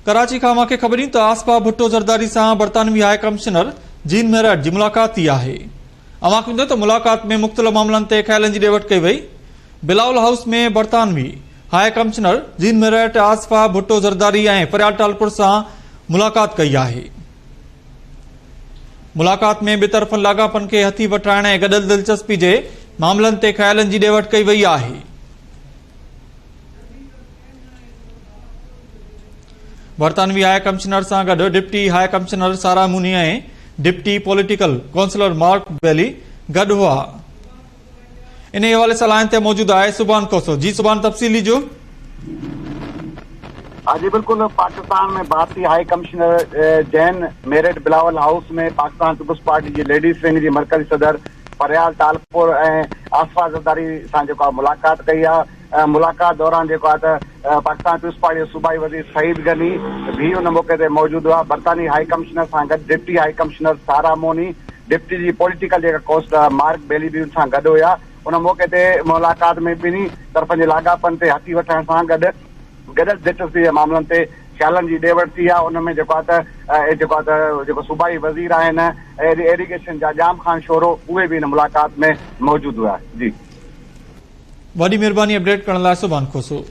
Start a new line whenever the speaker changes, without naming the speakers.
कराची खां मूंखे ख़बरूं त आसफा भुट्टो ज़रदारी सां बरतानवी हाई कमिश्नर जीन मेरठ जी मुलाक़ात थी आहे। अवां ॿुधो त मुलाक़ात में मुख़्तलिफ़ मामलनि ते ख़्यालनि जी ॾेवट कई वई। बिलावल हाउस में बरतानवी high commissioner Jane Marriott Aseefa Bhutto Zardari ऐं फरियाद टालपुर सां मुलाक़ात कई आहे। मुलाक़ात में ॿितरफ़नि लाॻापनि खे हथी वठाइण ऐं गॾियल दिलचस्पी जे मामलनि ते ख़्यालनि जी ॾेवट कई वई आहे। बरतानवी हाई कमिश्नर सां गॾु डिप्टी हाई कमिश्नर सारा मुनी ऐं डिप्टी पॉलिटिकल काउंसलर मार्क बेली गॾु हुआ। इन हवाले सां लाइन ते मौजूद आहे सुभान खोसो। जी सुभान, तफ़सील ॾिजो।
हाँ जी बिल्कुल, पाकिस्तान में भारतीय high commissioner Jain Meerut Bilawal house में पाकिस्तान पीपल्स पार्टी की लेडीज विंग की मरकजी सदर फरियाद टालपुर ऐं आसफा ज़रदारी सां मुलाक़ात कई आहे। मुलाक़ात दौरान पाकिस्तान पीपल्स पार्टी सूबाई वज़ीर सईद गनी भी उन मौके ते मौजूद हुआ। बरतानी हाई कमिश्नर सां गॾु डिप्टी हाई कमिश्नर सारा मोनी, डिप्टी जी पॉलिटिकल काउंसलर मार्क बेली भी उन सां गॾु हुआ। उन मौके ते मुलाक़ात में ॿिन्ही तरफ़नि जे लाॻापनि ते हथी वठण सां गॾु गॾियल दिलचस्पी जे मामलनि ते ख़्यालनि जी ॾेवट थी आहे। उन में सूबाई वज़ीर आहिनि, एरीगेशन जा जाम ख़ान शोरो, उहे भी इन मुलाक़ात में मौजूद हुआ। जी,
वॾी महिरबानी अपडेट करण लाइ सुभान खोसो।